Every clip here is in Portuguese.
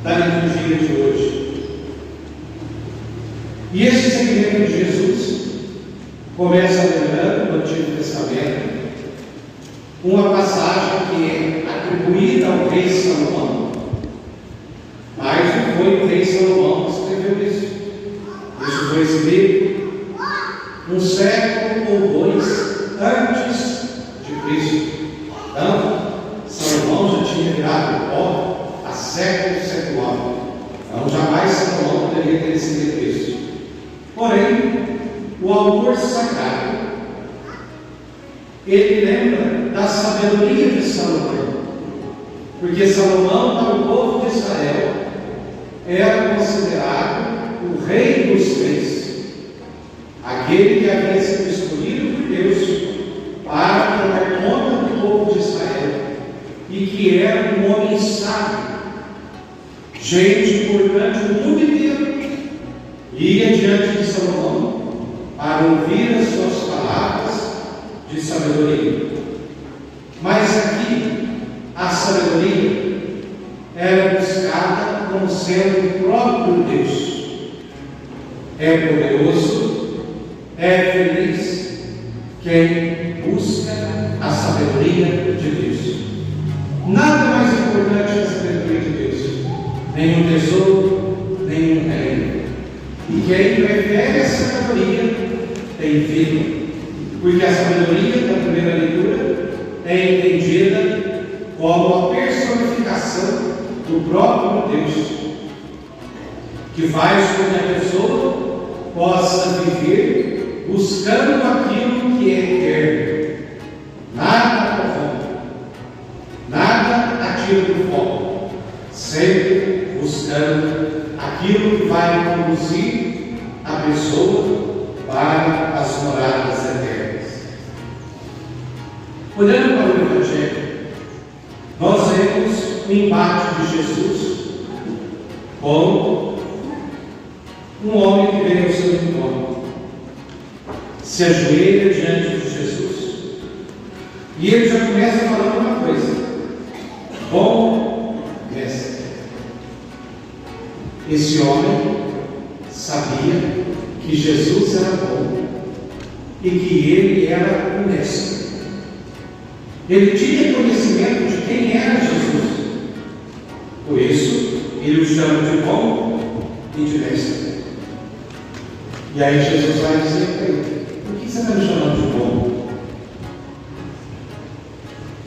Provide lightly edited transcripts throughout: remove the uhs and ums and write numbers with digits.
da liturgia de hoje. E esse segmento de Jesus começa lembrando no Antigo Testamento uma passagem que é atribuída ao rei Salomão, mas não foi o rei Salomão que escreveu isso. Isso foi escrito um século ou dois antes de Cristo. Então, Salomão já tinha virado pó há séculos secular. Então, jamais Salomão poderia ter escrito isso. Porém, o autor sagrado, ele lembra da sabedoria de Salomão, porque Salomão, para o povo de Israel, era considerado o rei dos reis, aquele que havia sido escolhido por Deus para tomar conta do povo de Israel, e que era um homem sábio. Gente importante do mundo inteiro ia diante de Salomão para ouvir as suas palavras de sabedoria. Mas aqui a sabedoria era buscada como sendo o próprio Deus. É poderoso, é feliz quem busca a sabedoria de Deus. Nada mais importante que a sabedoria de Deus, nenhum tesouro, nenhum reino. E quem prefere a sabedoria tem vida, porque a sabedoria da primeira leitura é entendida como a personificação do próprio Deus, que faz com que a pessoa possa viver buscando aquilo que é eterno. Nada corrompe, nada atira do fogo, sempre buscando aquilo que vai conduzir a pessoa para as moradas eternas. Olhando para o Evangelho, nós vemos o embate de Jesus com um homem que veio ao seu encontro, se ajoelha diante de Jesus, e ele já começa falando uma coisa: bom mestre. Esse homem sabia que Jesus era bom e que ele era o mestre. Ele tinha conhecimento de quem era Jesus, por isso ele o chama de bom e de mestre. E aí Jesus vai dizer para ele: por que você está me chamando de bom?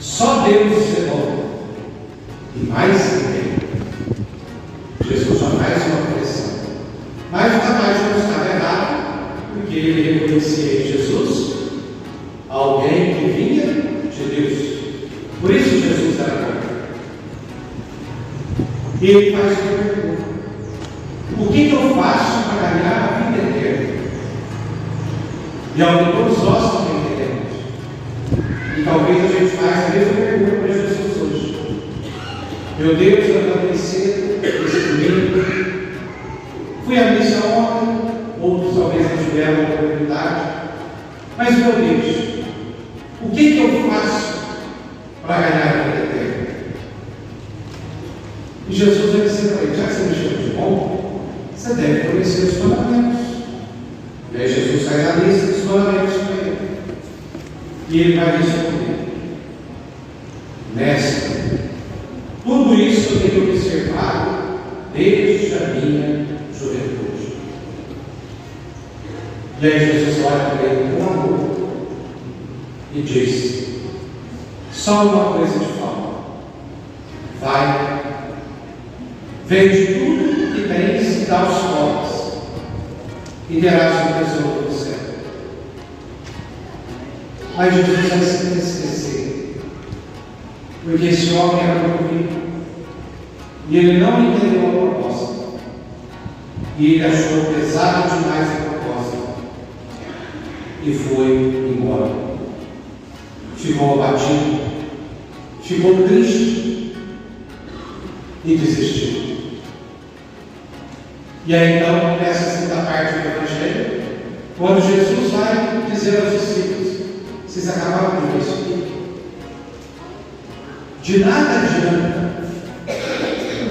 Só Deus é bom, e mais ninguém. Jesus já faz uma correção, mas o rapaz não estava errado, porque ele reconhecia em Jesus alguém que vinha de Deus. Por isso Jesus era bom. E ele faz uma pergunta: o que eu faço para ganhar a vida eterna? E ao que todos nós também queremos. E talvez a gente faça a mesma pergunta para Jesus hoje. Meu Deus, eu levantei cedo esse domingo, fui à missa ontem, outros talvez não tiveram a oportunidade, mas meu Deus, o que eu faço para ganhar a vida eterna? E Jesus vai dizer para ele: já que você me chama de bom, você deve conhecer os mandamentos. E aí Jesus faz a lista dos mandamentos para ele, e ele vai responder: mestre, tudo isso eu tenho observado desde a minha juventude. E aí Jesus olha para ele com amor e diz: só uma coisa te falo, vai, vende tudo que tens e dá aos pobres, e terás um tesouro do céu. Mas Jesus vai se esquecer, porque esse homem era muito rico, e ele não entendeu a proposta, e ele achou pesado demais a proposta, e foi embora. Ficou abatido, ficou triste, e desistiu. E aí então começa a segunda parte do Evangelho, quando Jesus vai dizer aos discípulos: vocês acabaram de ver isso aqui? De nada adianta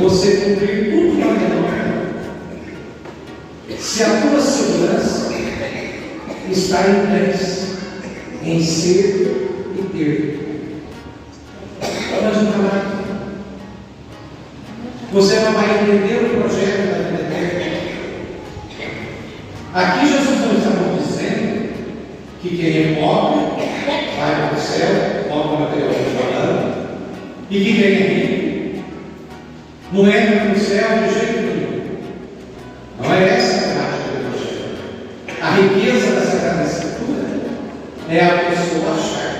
você cumprir se a tua segurança está em três, em ser e ter. Vamos trabalhar. Você não vai entender o projeto da vida eterna. Aqui Jesus não está dizendo que quem é pobre vai para o céu, pobre materialmente falando, e que quem é rico não entra no céu de jeito nenhum. Não é essa a prática do Evangelho. A riqueza da Sagrada Escritura é a pessoa achar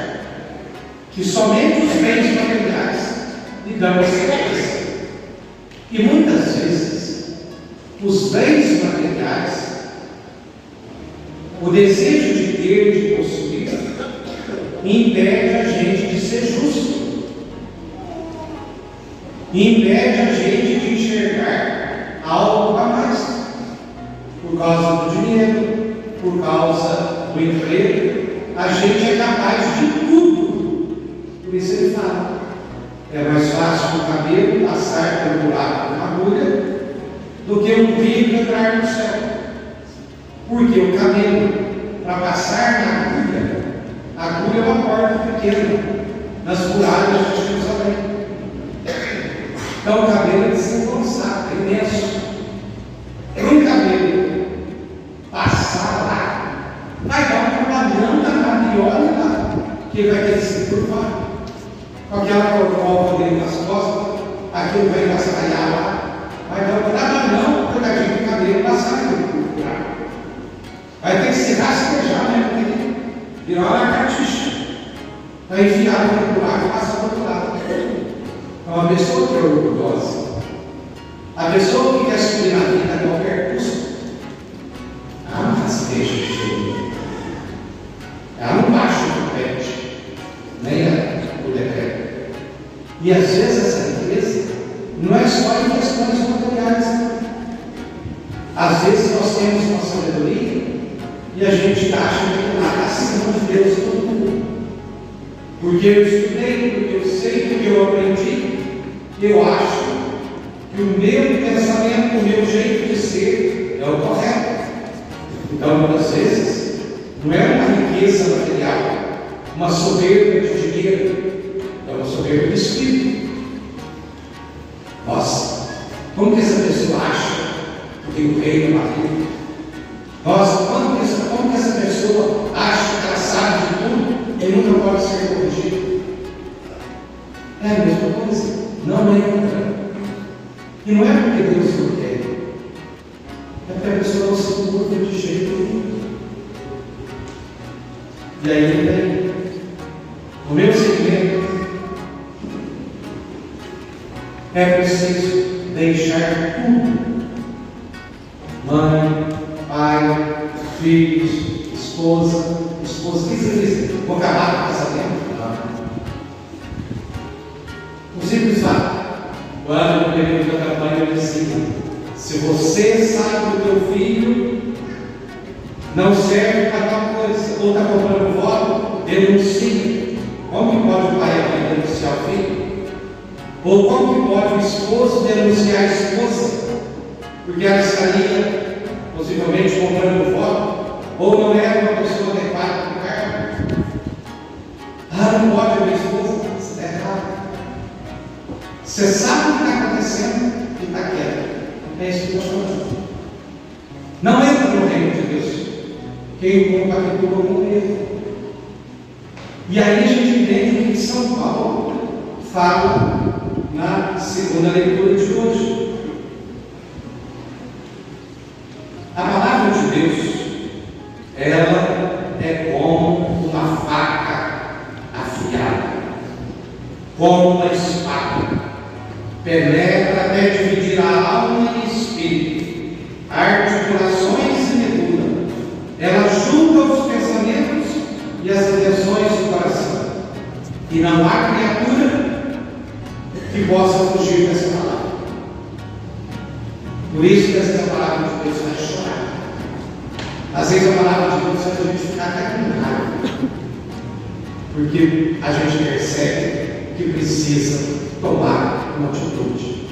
que somente os bens materiais lhe dão a certeza. E muitas vezes, os bens materiais, o desejo de ter, de possuir, impede a gente de ser justo, impede a gente de enxergar algo a mais, por causa do dinheiro, por causa do emprego. A gente é capaz de tudo. Por isso ele fala: é mais fácil um camelo passar pelo buraco de uma agulha do que um rico entrar no céu. Porque o camelo, para passar na agulha é uma porta pequena nas muralhas de Jerusalém. Então o camelo é desengonçado, é imenso. Para um camelo passar lá, vai dar um trabalhão danado, e olha lá, que ele vai ter que se curvar. Com aquela corcova dele nas costas, aquilo vai cascalhar lá, vai dar um trabalhão, o coitadinho do cabelo passar no buraco. Vai ter que se rastejar, né? Porque virar uma lagartixa. Vai enfiar no buraco e passar para o outro lado. Então, a pessoa que é orgulhosa, a pessoa que quer subir na vida a qualquer custo, ela não rasteja de jeito. Ela não baixa o pet, nem o decreto. E às vezes essa riqueza não é só em questões materiais. Às vezes nós temos uma sabedoria e a gente acha que está acima de Deus todo mundo. Porque eu estudei, porque eu sei, porque eu aprendi, eu acho que o meu pensamento, o meu jeito de ser é o correto. Então, muitas vezes, não é uma riqueza material, uma soberba de dinheiro, é uma soberba de espírito. Nossa, como que essa pessoa acha que o reino é marido? Nossa, como que essa pessoa acha que ela sabe de tudo e nunca pode ser corrigido? É a mesma coisa, não entra. E não é porque Deus não quer, é porque a pessoa não se curva de jeito nenhum. E aí vem o meu segmento. É preciso deixar tudo: mãe, pai, filhos, esposa. O que você diz? Vou acabar com o casamento? O simples fato. Quando no período da campanha eu dizia: se você sabe que o teu filho não serve para tal coisa, ou está comprando voto, denuncie. Como que pode o pai e a mãe denunciar o filho? Ou como que pode o esposo denunciar a esposa? Porque ela estaria possivelmente comprando voto, ou não era uma pessoa adequada para o cargo. Não pode a minha esposa, você está errado. Você sabe o que está acontecendo e está quieto. É isso que eu estou falando. Não entra no reino de Deus quem compactua com ele. E aí a gente entende o que São Paulo fala na segunda leitura de hoje. A palavra de Deus, ela é como uma faca afiada, como uma espada, penetra até dividir a alma e espírito, articulações e medula. Ela julga os pensamentos e as intenções do coração. E não há criatura que possa fugir dessa palavra. Por isso que essa palavra de Deus vai chorar. Às vezes a palavra de Deus faz a gente ficar até com raiva, porque a gente percebe que precisa tomar uma atitude,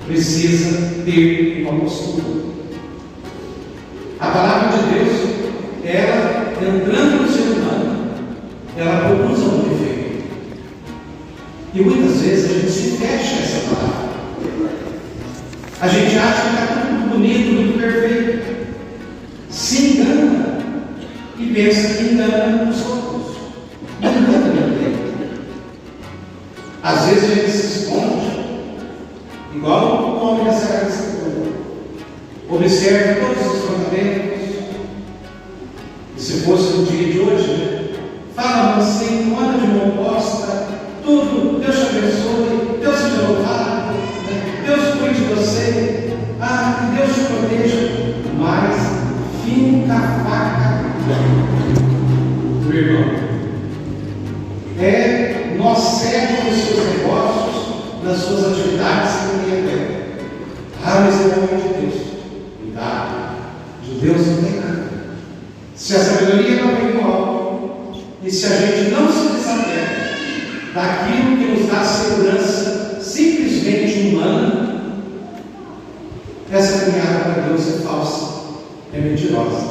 precisa ter uma postura. A palavra de Deus, ela entrando no ser humano, ela produz algo perfeito. E muitas vezes a gente se fecha a essa palavra. A gente acha que está tudo muito bonito, muito perfeito. Se engana e pensa que engana os outros. Não engana ninguém. Às vezes a gente se esconde, igual o homem da Sagrada Escritura. Observe todos os mandamentos. E se fosse no dia de hoje, né? Fala assim, não anda de mão posta, tudo, Deus te abençoe, Deus seja louvado, né? Deus cuide de você, que Deus te proteja, mas finca a faca do irmão. Nós cegos nos seus negócios, nas suas atividades, que ninguém vê. Mas é o homem de Deus. Cuidado, de Deus não tem nada. Se a sabedoria não vem do alto, e se a gente não se desapega daquilo que nos dá segurança simplesmente humana, essa caminhada para Deus é falsa, é mentirosa.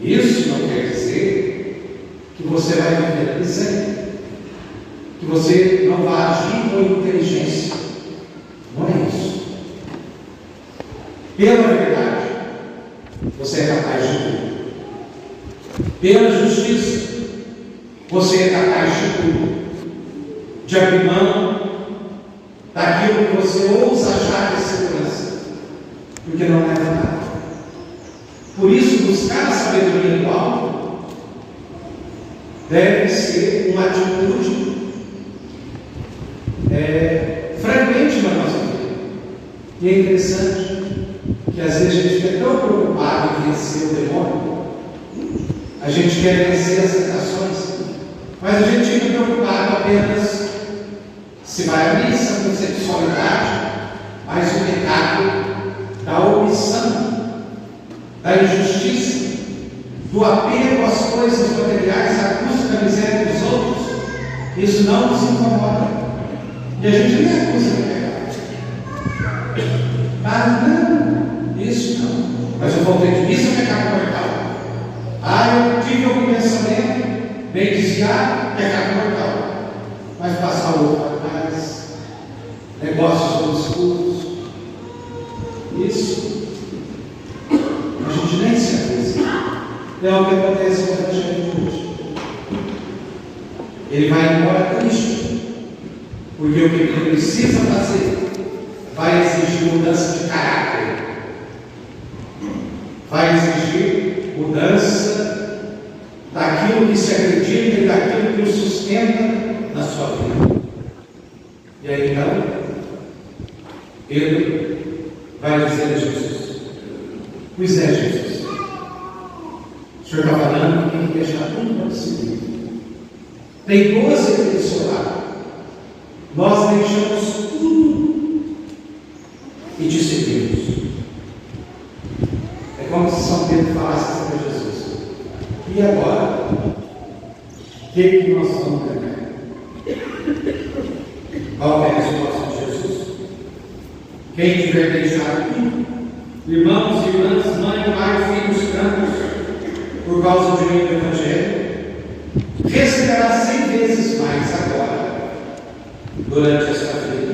Isso não quer dizer que você vai viver ali sempre, que você não vai agir com inteligência. Não é isso. Pela verdade, você é capaz de tudo. Pela justiça, você é capaz de tudo. De abrir mão daquilo que você ousa achar de segurança, porque não leva nada. Por isso, buscar a sabedoria do alto deve ser uma atitude frequente na nossa vida. E é interessante que às vezes a gente fica tão preocupado em vencer o demônio, a gente quer vencer as tentações, mas a gente fica preocupado apenas se vai à missa com sexualidade, mas o pecado da omissão, da injustiça, do apego às coisas materiais à custa da miséria dos outros, isso não nos incomoda. E a gente nem acusa de pecado. Não, isso não. Mas eu voltei de missa, é pecado mortal. Eu tive algum pensamento bem desviado, pecado mortal. Mas passar o outro para trás, negócios obscuros, isso a gente nem se acusa. É o que acontece com o Evangelho de hoje. Ele vai embora triste, porque o que ele precisa fazer vai exigir mudança de caráter, vai exigir mudança daquilo que se acredita e daquilo que o sustenta na sua vida. E aí então, Pedro vai dizer a Jesus: pois é, Jesus, o Senhor está falando que tem que deixar tudo para seguir. Tem 12 aqui do seu lado. Nós deixamos tudo e te seguimos. É como se São Pedro falasse para Jesus: e agora? O que nós vamos ganhar? Qual é a resposta de Jesus? Quem tiver deixado tudo, irmãos e irmãs, mãe, pai, filhos, campos, por causa de mim do Evangelho, receberá 100 vezes mais agora, durante esta vida.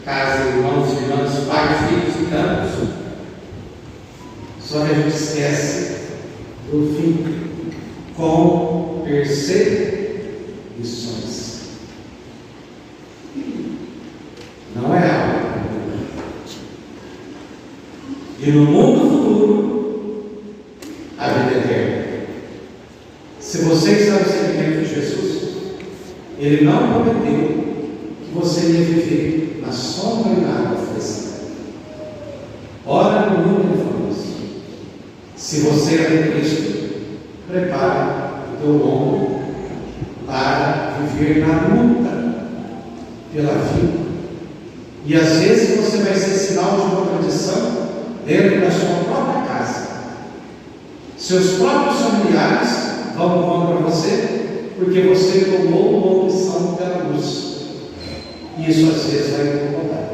Casa, irmãos e irmãs, pai, filhos e campos. Só que a gente esquece o fim, com perseguições. Não é algo. E no mundo futuro, a vida eterna. Se você está no seguimento de Jesus, Ele não prometeu que você ia viver na sombra e na aflição. Ora no mundo, Ele falou isso. Se você é de Cristo, prepare o teu ombro para viver na luta pela vida. E às vezes você vai ser sinal de uma tradição dentro da sua própria casa. Seus próprios familiares vão contra você porque você tomou uma opção pela luz. E isso às vezes vai incomodar.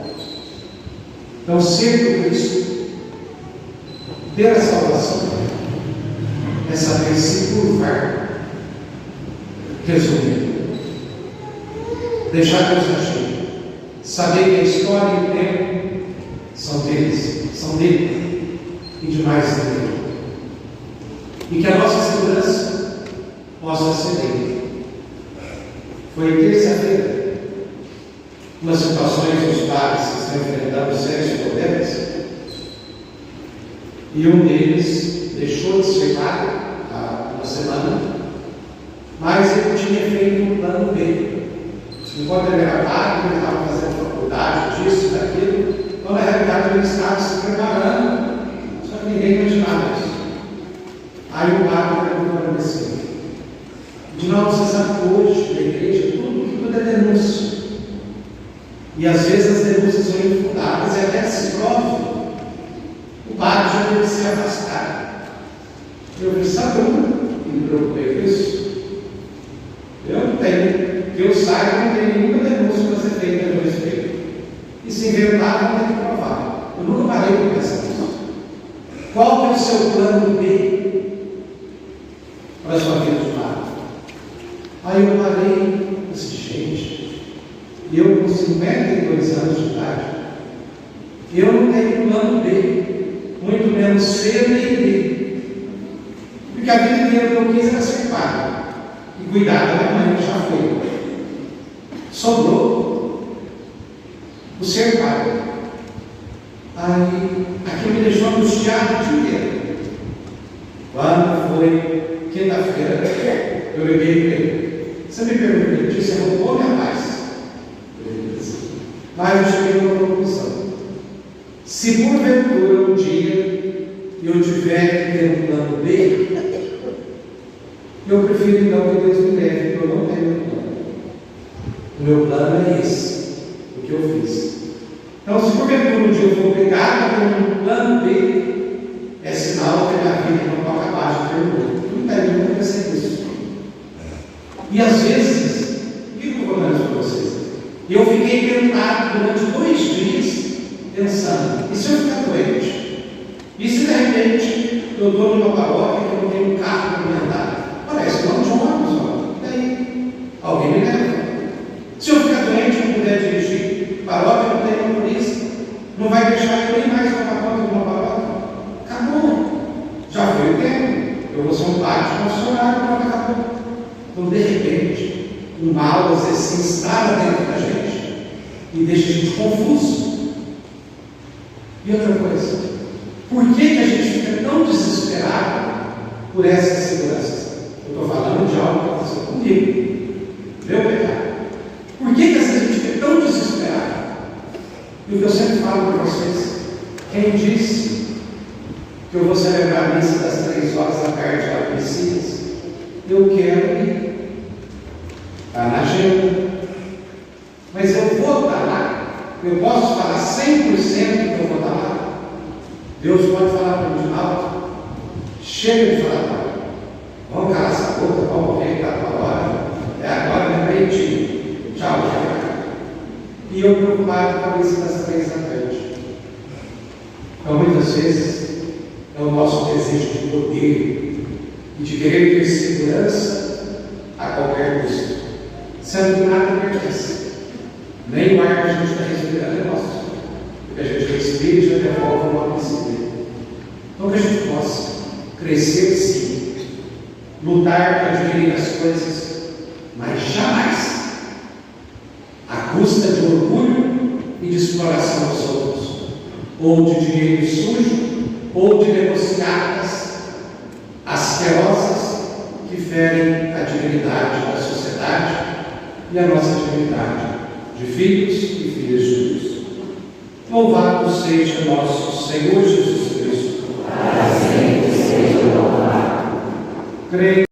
Então, ser do Cristo Ter a salvação é saber se curvar. Resumindo, deixar Deus agir, saber que a história e o tempo são dele e de mais dele, e que a nossa segurança possa ser dele. Foi terça-feira, nas situações dos pais que estão enfrentando sérios problemas, e um deles deixou de ser pai há uma semana, mas ele tinha feito um plano B. Enquanto ele era pai, ele estava fazendo faculdade, disso, daquilo, então na realidade ele estava se preparando, só que ninguém imaginava isso. Aí o padre perguntou para ele: Edinaldo, você sabe que hoje na igreja tudo é denúncia. E às vezes as denúncias são infundadas e até se provam. O padre já deve ser afastado. Eu falei: sabe que me preocupei com isso? Eu não tenho. Que eu saiba, não tem nenhuma denúncia para ser feita a meu respeito. E se inventar, não tem que provar. Eu nunca parei para pensar nisso. Qual é o seu plano B para a sua vida de padre? Aí eu parei e disse: gente, eu com 52 anos de idade, eu não tenho plano B, muito menos C nem D. Porque a vida inteira que eu quis era ser padre e cuidar da minha mãe, que já foi. Sobrou o ser pai. Aí aquilo me deixou angustiado o dia inteiro. Quando foi quinta-feira, eu liguei para ele. Você me perguntou, você roubou minha paz? Ele disse. Mas eu cheguei a uma conclusão. Se porventura um dia eu tiver que ter um plano B, eu prefiro então que Deus me leve, porque eu não tenho um plano. O meu plano é esse, o que eu fiz. Então, se porventura um dia eu for obrigado a ter um plano B, é sinal que a minha vida não está capaz de ter um plano. Não tem nenhum pensei nisso. E às vezes, o que eu estou falando isso para vocês? Eu fiquei tentado durante 2 dias, pensando: e se eu ficar doente? E se de repente eu estou numa paróquia que eu não tenho um carro para me andar? Parece não de ônibus, ó. E daí? Alguém me leva. Se eu ficar doente e não puder dirigir, paróquia não tem motorista, não vai deixar eu nem mais uma paróquia de uma paróquia. Acabou. Já foi o tempo. Eu vou ser um padre funcionário, pronto, acabou. Então, de repente, o mal às vezes se instala dentro da gente e deixa a gente confuso. E outra coisa, por que a gente fica tão desesperado por essa segurança? Eu estou falando de algo que aconteceu comigo, meu pecado. Por que essa gente fica tão desesperada? E o que eu sempre falo para vocês: quem disse que eu vou celebrar a missa das 3 horas da tarde lá em Messias? Eu quero ir. Está na agenda. Mas eu vou estar lá. Eu posso falar 100% que eu vou estar lá. Deus pode falar para mim de alto. Chega de falar para mim. Vamos calar essa boca, vamos morrer, está com a hora. É agora, não é meio-dia. Tchau, tchau. E eu preocupado com a missa das 3 da tarde. Então, muitas vezes, é o nosso desejo de poder e de querer ter segurança a qualquer custo, sendo que nada pertence. Nem o ar que a gente está respirando é nosso, porque a gente respira e já devolve o nome desse Deus. Então, que a gente possa crescer sim, lutar para adquirir as coisas, mas jamais à custa de orgulho e de exploração dos outros, ou de dinheiro sujo, ou de negociatas asquerosas que ferem a dignidade da sociedade e a nossa dignidade de filhos e filhas de Deus. Louvado seja nosso Senhor Jesus Cristo. Para sempre seja louvado. Creio